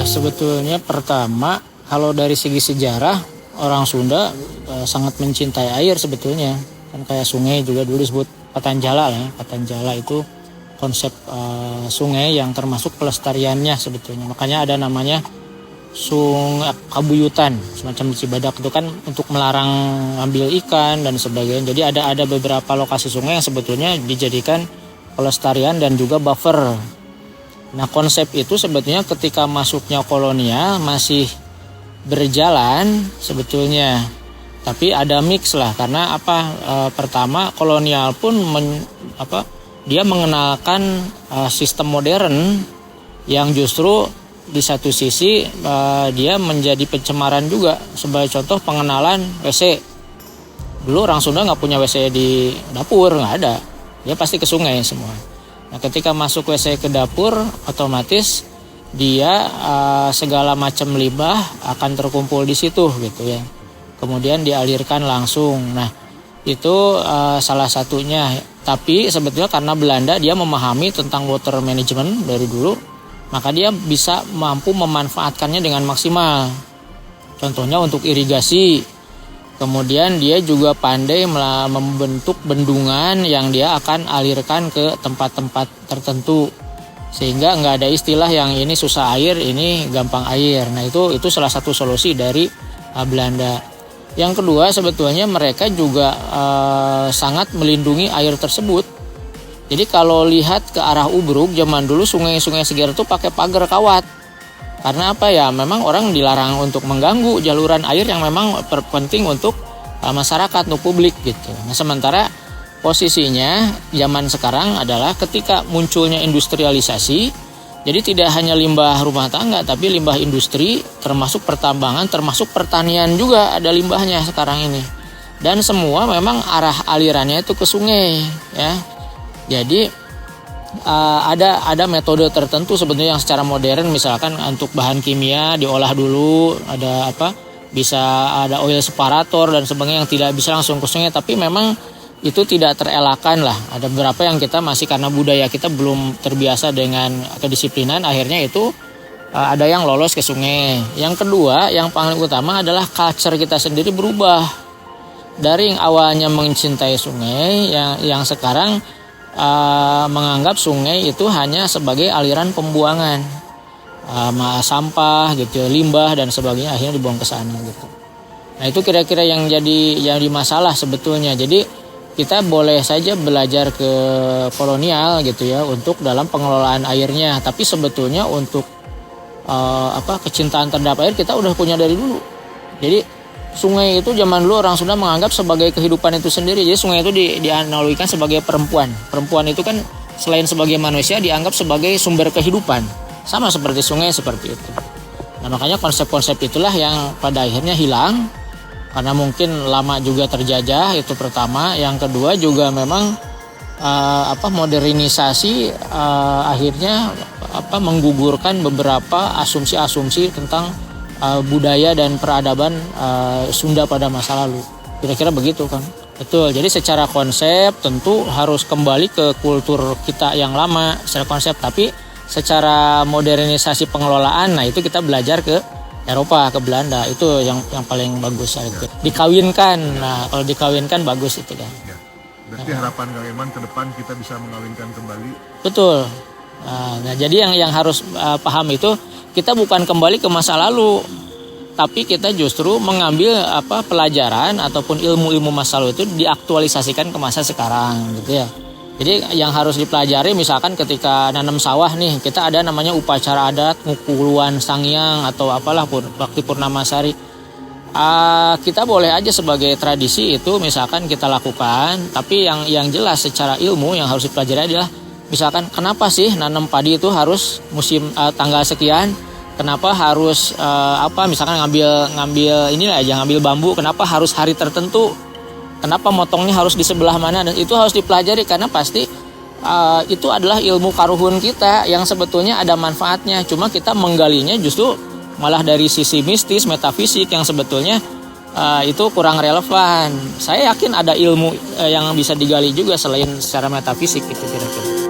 Sebetulnya pertama, kalau dari segi sejarah, orang Sunda sangat mencintai air sebetulnya. Kan kayak sungai juga dulu disebut Patanjala lah ya. Patanjala itu konsep sungai yang termasuk pelestariannya sebetulnya. Makanya ada namanya kabuyutan, semacam di Cibadak itu kan untuk melarang ambil ikan dan sebagainya. Jadi ada beberapa lokasi sungai yang sebetulnya dijadikan pelestarian dan juga buffer. Nah, konsep itu sebetulnya ketika masuknya kolonial masih berjalan sebetulnya. Tapi ada mix lah, karena pertama kolonial pun dia mengenalkan sistem modern yang justru di satu sisi dia menjadi pencemaran juga. Sebagai contoh, pengenalan WC. Dulu orang Sunda nggak punya WC di dapur, nggak ada. Dia pasti ke sungai semua. Nah, ketika masuk WC ke dapur, otomatis dia segala macam limbah akan terkumpul di situ gitu ya. Kemudian dialirkan langsung. Nah, itu salah satunya. Tapi sebetulnya karena Belanda dia memahami tentang water management dari dulu, maka dia bisa mampu memanfaatkannya dengan maksimal. Contohnya untuk irigasi. Kemudian dia juga pandai membentuk bendungan yang dia akan alirkan ke tempat-tempat tertentu. Sehingga nggak ada istilah yang ini susah air, ini gampang air. Nah, itu salah satu solusi dari Belanda. Yang kedua, sebetulnya mereka juga sangat melindungi air tersebut. Jadi kalau lihat ke arah Ubruk, zaman dulu sungai-sungai segar itu pakai pagar kawat. Karena apa ya? Memang orang dilarang untuk mengganggu jaluran air yang memang penting untuk masyarakat, untuk publik gitu. Nah, sementara posisinya zaman sekarang adalah ketika munculnya industrialisasi, jadi tidak hanya limbah rumah tangga, tapi limbah industri, termasuk pertambangan, termasuk pertanian juga ada limbahnya sekarang ini. Dan semua memang arah alirannya itu ke sungai ya. Jadi ada metode tertentu sebetulnya yang secara modern, misalkan untuk bahan kimia diolah dulu, bisa ada oil separator dan sebagainya yang tidak bisa langsung ke sungai, tapi memang itu tidak terelakkan lah. Ada beberapa yang kita masih karena budaya kita belum terbiasa dengan kedisiplinan, akhirnya itu ada yang lolos ke sungai. Yang kedua, yang paling utama adalah culture kita sendiri berubah. Dari yang awalnya mencintai sungai, yang sekarang menganggap sungai itu hanya sebagai aliran pembuangan sampah gitu, limbah dan sebagainya, akhirnya dibuang ke sana gitu. Nah, itu kira-kira yang jadi masalah sebetulnya. Jadi kita boleh saja belajar ke kolonial gitu ya untuk dalam pengelolaan airnya, tapi sebetulnya untuk kecintaan terhadap air kita udah punya dari dulu. Jadi sungai itu zaman dulu orang Sunda menganggap sebagai kehidupan itu sendiri. Jadi sungai itu dianalogikan sebagai perempuan. Perempuan itu kan selain sebagai manusia dianggap sebagai sumber kehidupan. Sama seperti sungai seperti itu. Nah, makanya konsep-konsep itulah yang pada akhirnya hilang. Karena mungkin lama juga terjajah, itu pertama. Yang kedua juga memang modernisasi akhirnya menggugurkan beberapa asumsi-asumsi tentang budaya dan peradaban Sunda pada masa lalu. Kira-kira begitu kan. Betul. Jadi secara konsep tentu harus kembali ke kultur kita yang lama secara konsep, tapi secara modernisasi pengelolaan, nah itu kita belajar ke Eropa, ke Belanda. Itu yang paling bagus itu. Dikawinkan. Nah, kalau dikawinkan bagus itu kan. Ya. Berarti harapan Kang Eman ke depan kita bisa mengawinkan kembali. Betul. Nah, jadi yang harus paham itu, kita bukan kembali ke masa lalu, tapi kita justru mengambil pelajaran ataupun ilmu-ilmu masa lalu itu diaktualisasikan ke masa sekarang gitu ya. Jadi yang harus dipelajari, misalkan ketika nanam sawah nih, kita ada namanya upacara adat ngukuluan sangyang atau apalah bakti purnamasari. Kita boleh aja sebagai tradisi itu misalkan kita lakukan, tapi yang jelas secara ilmu yang harus dipelajari adalah misalkan kenapa sih nanam padi itu harus musim tanggal sekian, kenapa harus misalkan ngambil inilah aja, ngambil bambu, kenapa harus hari tertentu, kenapa motongnya harus di sebelah mana, dan itu harus dipelajari karena pasti itu adalah ilmu karuhun kita yang sebetulnya ada manfaatnya, cuma kita menggalinya justru malah dari sisi mistis, metafisik yang sebetulnya itu kurang relevan. Saya yakin ada ilmu yang bisa digali juga selain secara metafisik gitu kira-kira.